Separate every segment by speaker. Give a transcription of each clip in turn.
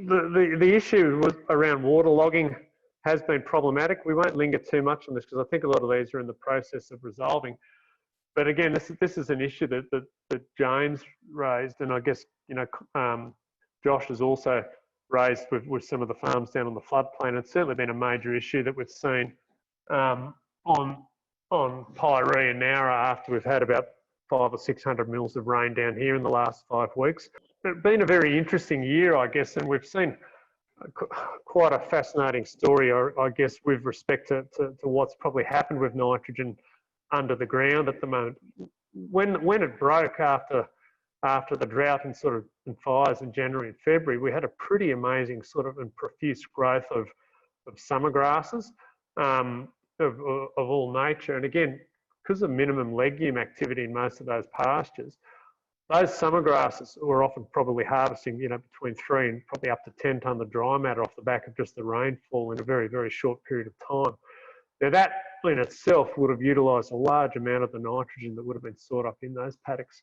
Speaker 1: the issue around waterlogging has been problematic. We won't linger too much on this because I think a lot of these are in the process of resolving. But again, this is an issue that James raised, and I guess Josh has also raised with some of the farms down on the floodplain. It's certainly been a major issue that we've seen on Piree and Nowra after we've had about 500 or 600 mils of rain down here in the last 5 weeks. It's been a very interesting year, I guess, and we've seen quite a fascinating story, I guess, with respect to what's probably happened with nitrogen under the ground at the moment. When it broke after the drought and and fires in January and February, we had a pretty amazing and profuse growth of summer grasses of all nature. And again, because of minimum legume activity in most of those pastures, those summer grasses were often probably harvesting, between 3 and probably up to 10 tonne of dry matter off the back of just the rainfall in a very, very short period of time. Now that in itself would have utilised a large amount of the nitrogen that would have been stored up in those paddocks.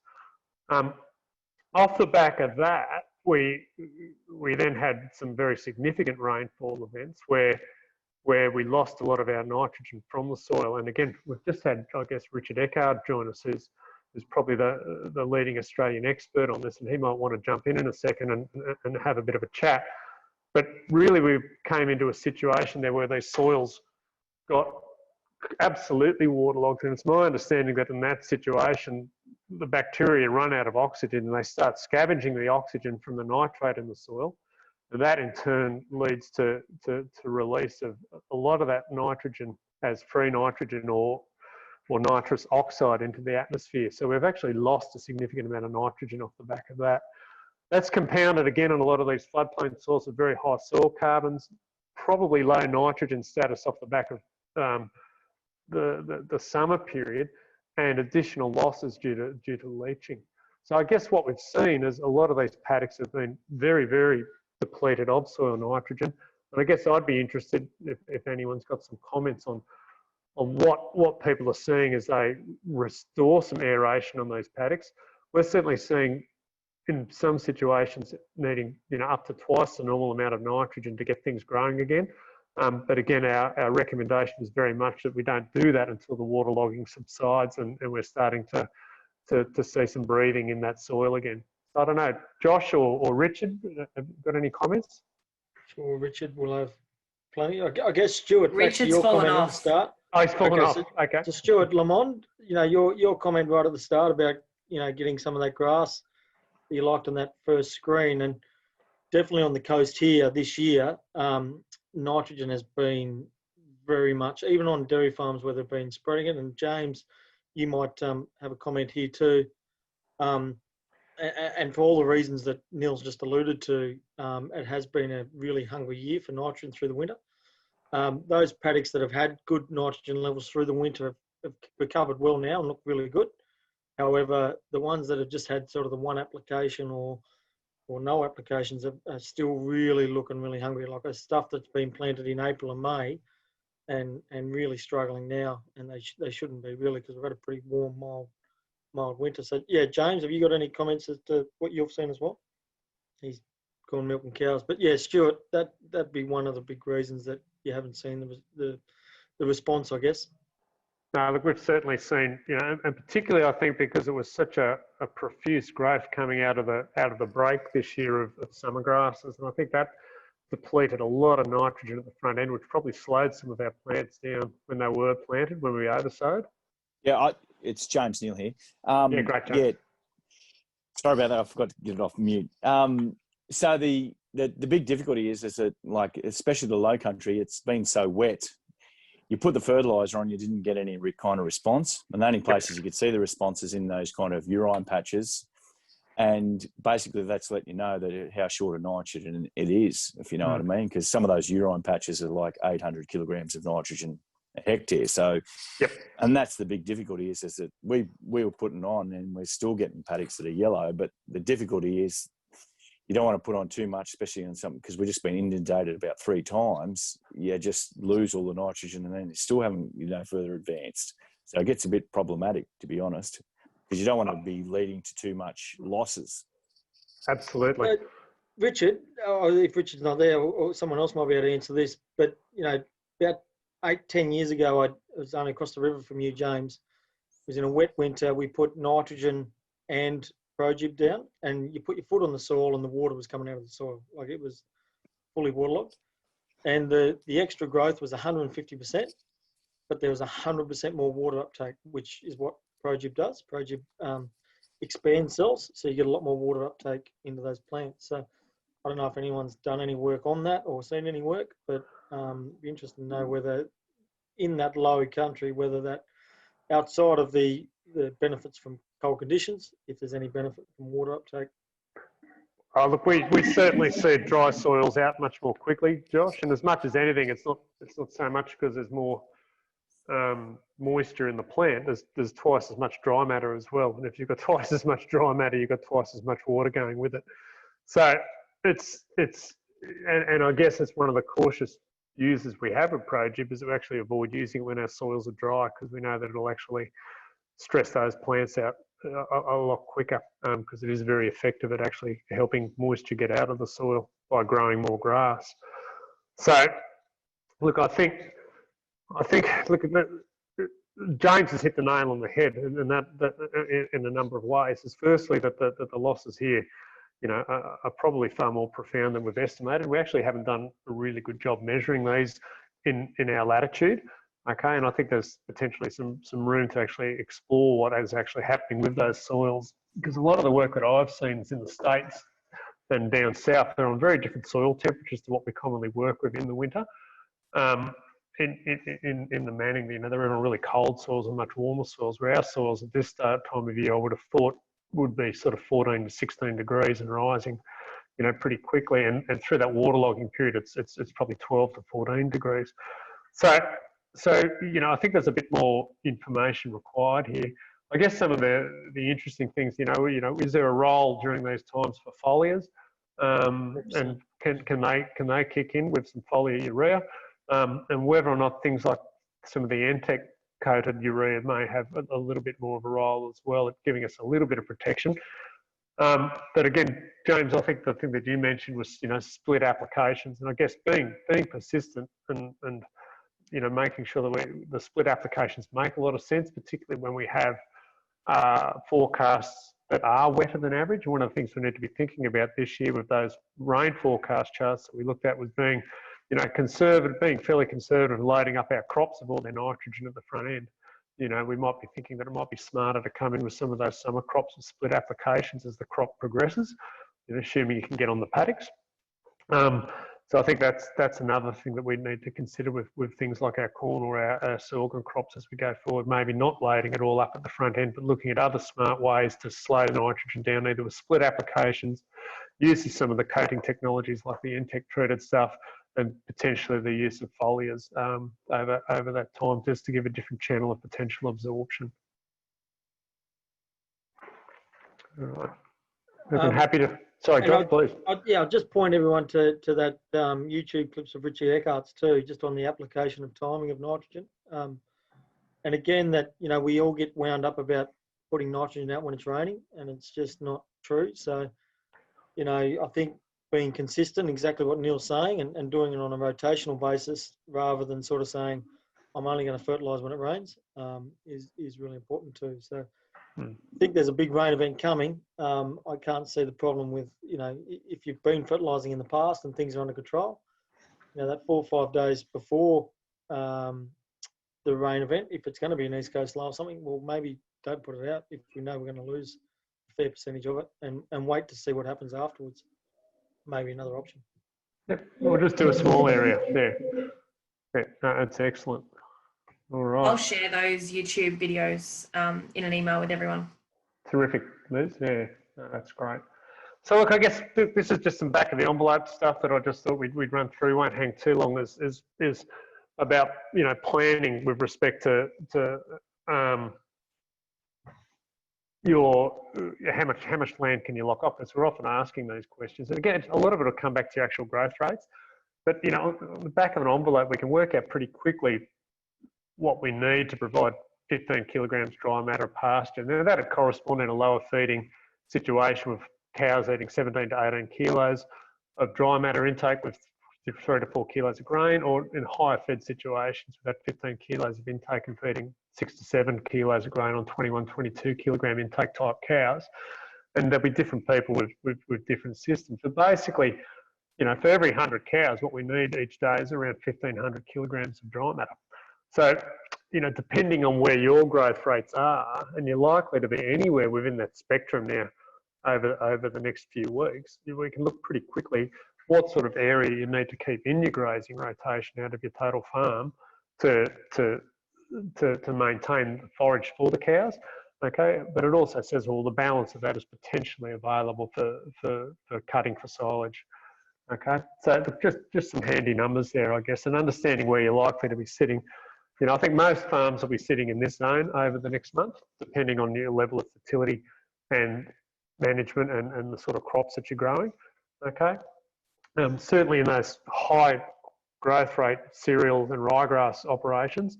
Speaker 1: Off the back of that, we then had some very significant rainfall events where we lost a lot of our nitrogen from the soil. And again, we've just had, I guess, Richard Eckard join us, who's probably the leading Australian expert on this, and he might want to jump in a second and have a bit of a chat. But really, we came into a situation there where these soils got absolutely waterlogged, and it's my understanding that in that situation, the bacteria run out of oxygen and they start scavenging the oxygen from the nitrate in the soil. And that in turn leads to release of a lot of that nitrogen as free nitrogen or nitrous oxide into the atmosphere. So we've actually lost a significant amount of nitrogen off the back of that. That's compounded again on a lot of these floodplain soils with very high soil carbons, probably low nitrogen status off the back of the summer period, and additional losses due to leaching. So I guess what we've seen is a lot of these paddocks have been very, very depleted of soil nitrogen. And I guess I'd be interested if anyone's got some comments on what people are seeing as they restore some aeration on those paddocks. We're certainly seeing in some situations needing up to twice the normal amount of nitrogen to get things growing again. But again, our recommendation is very much that we don't do that until the waterlogging subsides and we're starting to see some breathing in that soil again. So I don't know, Josh or Richard, have you got any comments?
Speaker 2: Sure, Richard will have plenty. I guess Stuart,
Speaker 3: Richard's
Speaker 2: your
Speaker 3: fallen
Speaker 2: comment
Speaker 3: off.
Speaker 2: at the start.
Speaker 1: Oh, he's fallen off.
Speaker 2: So,
Speaker 1: okay.
Speaker 2: So Stuart Lamond, your comment right at the start about getting some of that grass that you liked on that first screen, and definitely on the coast here this year, nitrogen has been very much, even on dairy farms where they've been spreading it. And James, you might have a comment here too. And for all the reasons that Neil's just alluded to, it has been a really hungry year for nitrogen through the winter. Those paddocks that have had good nitrogen levels through the winter have recovered well now and look really good. However, the ones that have just had sort of the one application or no applications are still really looking really hungry, like a stuff that's been planted in April and May and really struggling now, and they shouldn't be really, because we've had a pretty warm, mild winter. So yeah, James, have you got any comments as to what you've seen as well? He's gone milking cows, but yeah, Stuart, that'd be one of the big reasons that you haven't seen the response, I guess.
Speaker 1: No, look, we've certainly seen, and particularly I think because it was such a profuse growth coming out of the break this year of summer grasses, and I think that depleted a lot of nitrogen at the front end, which probably slowed some of our plants down when they were planted, when we oversowed.
Speaker 4: Yeah, it's James Neal here.
Speaker 1: Yeah, great, James.
Speaker 4: Yeah, sorry about that. I forgot to get it off mute. So the big difficulty is that, like, especially the low country, it's been so wet. You put the fertiliser on, you didn't get any kind of response. And the only places you could see the response is in those kind of urine patches. And basically that's letting you know that how short of nitrogen it is, if you know what I mean, because some of those urine patches are like 800 kilograms of nitrogen a hectare. So, and that's the big difficulty is that we were putting on and we're still getting paddocks that are yellow, but the difficulty is you don't want to put on too much, especially on something, because we've just been inundated about 3 times. You just lose all the nitrogen and then you still haven't, further advanced. So it gets a bit problematic, to be honest, because you don't want to be leading to too much losses.
Speaker 1: Absolutely.
Speaker 2: Richard, or if Richard's not there, or someone else might be able to answer this, but, you know, about 8-10 years ago, I was only across the river from you, James. It was in a wet winter. We put nitrogen and Progib down, and you put your foot on the soil and the water was coming out of the soil. Like, it was fully waterlogged. And the extra growth was 150%, but there was 100% more water uptake, which is what Progib does. Progib expands cells, so you get a lot more water uptake into those plants. So I don't know if anyone's done any work on that or seen any work, but be interested to know whether in that low country, whether that outside of the benefits from cold conditions, if there's any benefit from water uptake.
Speaker 1: Oh, look, we certainly see dry soils out much more quickly, Josh. And as much as anything, it's not so much because there's more moisture in the plant. There's twice as much dry matter as well. And if you've got twice as much dry matter, you've got twice as much water going with it. So and I guess it's one of the cautious uses we have of Progib is to actually avoid using it when our soils are dry, because we know that it'll actually stress those plants out a lot quicker, because it is very effective at actually helping moisture get out of the soil by growing more grass. So, look, I think look, James has hit the nail on the head, and that in a number of ways. Is firstly that the losses here, you know, are probably far more profound than we've estimated. We actually haven't done a really good job measuring these in our latitude. Okay, and I think there's potentially some room to actually explore what is actually happening with those soils, because a lot of the work that I've seen is in the States and down south. They're on very different soil temperatures to what we commonly work with in the winter. In the Manning, you know, they're on really cold soils and much warmer soils, where our soils at this time of year I would have thought would be sort of 14 to 16 degrees and rising, you know, pretty quickly. And through that waterlogging period, it's probably 12 to 14 degrees. So, you know, I think there's a bit more information required here. I guess some of the interesting things, you know, is there a role during these times for foliars? And can they kick in with some foliar urea? And whether or not things like some of the N-Tech coated urea may have a little bit more of a role as well at giving us a little bit of protection. But again, James, I think the thing that you mentioned was, you know, split applications, and I guess being persistent and you know, making sure that the split applications make a lot of sense, particularly when we have forecasts that are wetter than average. One of the things we need to be thinking about this year with those rain forecast charts that we looked at was being, you know, being fairly conservative, loading up our crops of all their nitrogen at the front end. You know, we might be thinking that it might be smarter to come in with some of those summer crops and split applications as the crop progresses, you know, assuming you can get on the paddocks. So I think that's another thing that we need to consider with things like our corn or our sorghum crops as we go forward. Maybe not loading it all up at the front end, but looking at other smart ways to slow nitrogen down, either with split applications, using some of the coating technologies like the N-Tech treated stuff, and potentially the use of foliars over that time, just to give a different channel of potential absorption. All right. I'm happy to. Sorry, Josh, please.
Speaker 2: I'll just point everyone to that YouTube clips of Richie Eckhart's too, just on the application of timing of nitrogen. And again, that, you know, we all get wound up about putting nitrogen out when it's raining, and it's just not true. So, you know, I think being consistent, exactly what Neil's saying, and doing it on a rotational basis rather than sort of saying, I'm only going to fertilise when it rains, is really important too. So I think there's a big rain event coming. I can't see the problem with, you know, if you've been fertilising in the past and things are under control, you know, that 4 or 5 days before the rain event, if it's going to be an East Coast low or something, well, maybe don't put it out if we know we're going to lose a fair percentage of it, and wait to see what happens afterwards. Maybe another option.
Speaker 1: Yep, we'll just do a small area there. Yeah, that's excellent. All right.
Speaker 3: I'll share those YouTube videos in an email with everyone.
Speaker 1: Terrific, Liz. Yeah, that's great. So look, I guess this is just some back of the envelope stuff that I just thought we'd run through. Won't hang too long. Is about, you know, planning with respect to how much land can you lock up? Because we're often asking these questions, and again, a lot of it will come back to your actual growth rates. But, you know, on the back of an envelope, we can work out pretty quickly what we need to provide 15 kilograms dry matter of pasture. Now that'd correspond in a lower feeding situation with cows eating 17 to 18 kilos. dry matter intake with 3 to 4 kilos of grain, or in higher fed situations with that 15 kilos of intake and feeding 6 to 7 kilos of grain on 21, 22 kilogram intake type cows. And there'll be different people with different systems. But basically, you know, for every 100 cows, what we need each day is around 1,500 kilograms of dry matter. So, you know, depending on where your growth rates are, and you're likely to be anywhere within that spectrum now over the next few weeks, we can look pretty quickly what sort of area you need to keep in your grazing rotation out of your total farm to maintain the forage for the cows. Okay, but it also says, well, the balance of that is potentially available for cutting for silage. Okay, so just some handy numbers there, I guess, and understanding where you're likely to be sitting. You know, I think most farms will be sitting in this zone over the next month, depending on your level of fertility and management and the sort of crops that you're growing. Okay, certainly in those high growth rate cereals and ryegrass operations,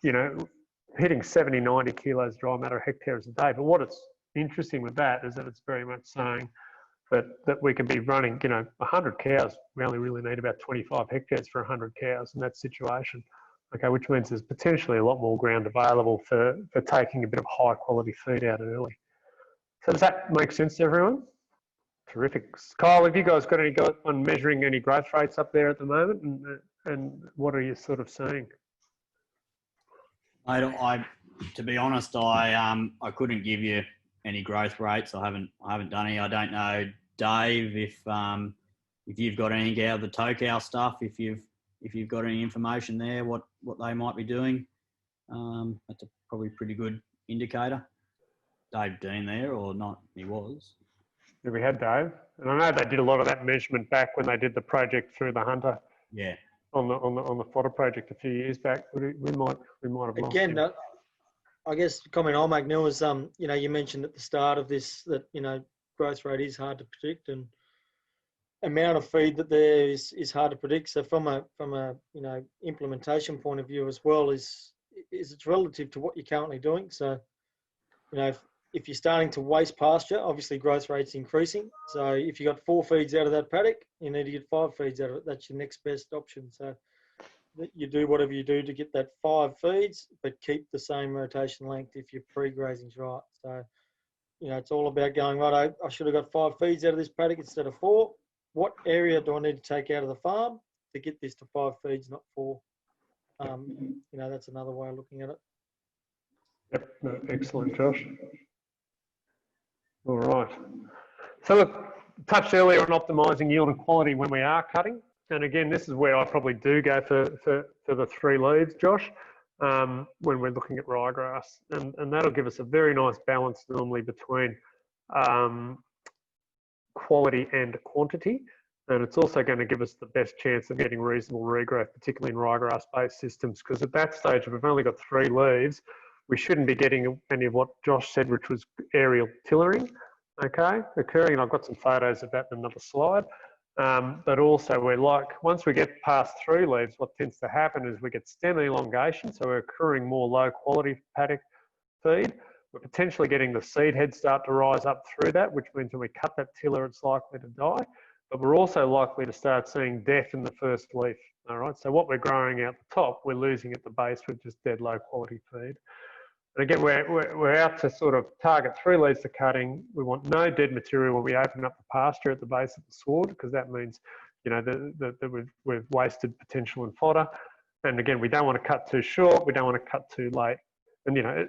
Speaker 1: you know, hitting 70, 90 kilos dry matter hectares a day. But what is interesting with that is that it's very much saying that we can be running, you know, 100 cows. We only really need about 25 hectares for 100 cows in that situation. Okay, which means there's potentially a lot more ground available for taking a bit of high quality feed out early. So does that make sense to everyone? Terrific. Kyle, have you guys got any on measuring any growth rates up there at the moment, and what are you sort of seeing?
Speaker 5: To be honest, I couldn't give you any growth rates. I haven't done any. I don't know, Dave, if you've got anything out of the Tocal stuff, if you've got any information there, what they might be doing. That's a probably pretty good indicator. Dave Dean there, or not? He was.
Speaker 1: Yeah, we had Dave, and I know they did a lot of that measurement back when they did the project through the Hunter.
Speaker 5: Yeah.
Speaker 1: On the fodder project a few years back. We might have lost
Speaker 2: again. I guess the comment I'll make, Neil, is you know, you mentioned at the start of this that, you know, growth rate is hard to predict, and amount of feed that there is hard to predict. So from a you know, implementation point of view as well, is it's relative to what you're currently doing. So, you know, if you're starting to waste pasture, obviously growth rate's increasing. So if you got 4 feeds out of that paddock, you need to get 5 feeds out of it. That's your next best option. So you do whatever you do to get that 5 feeds, but keep the same rotation length if your pre-grazing's right. So, you know, it's all about going, right, I should have got 5 feeds out of this paddock instead of 4. What area do I need to take out of the farm to get this to 5 feeds, not 4? You know, that's another way of looking at it.
Speaker 1: Yep, no, excellent, Josh. All right. So look, touched earlier on optimising yield and quality when we are cutting. And again, this is where I probably do go for the 3 leads, Josh, when we're looking at ryegrass. And that'll give us a very nice balance normally between quality and quantity. And it's also going to give us the best chance of getting reasonable regrowth, particularly in ryegrass-based systems, because at that stage, if we've only got 3 leaves, we shouldn't be getting any of what Josh said, which was aerial tillering, okay, occurring. And I've got some photos of that in another slide. But also we're like, once we get past 3 leaves, what tends to happen is we get stem elongation. So we're accruing more low quality paddock feed. We're potentially getting the seed head start to rise up through that, which means when we cut that tiller, it's likely to die. But we're also likely to start seeing death in the first leaf. All right. So what we're growing out the top, we're losing at the base with just dead low quality feed. And again, we're out to sort of target 3 leads to cutting. We want no dead material when we open up the pasture at the base of the sward, because that means, you know, that we've wasted potential in fodder. And again, we don't want to cut too short. We don't want to cut too late. And, you know,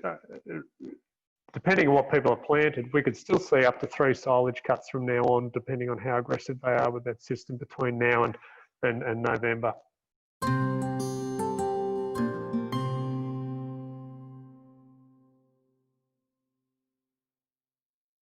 Speaker 1: depending on what people have planted, we could still see up to 3 silage cuts from now on, depending on how aggressive they are with that system between now and November.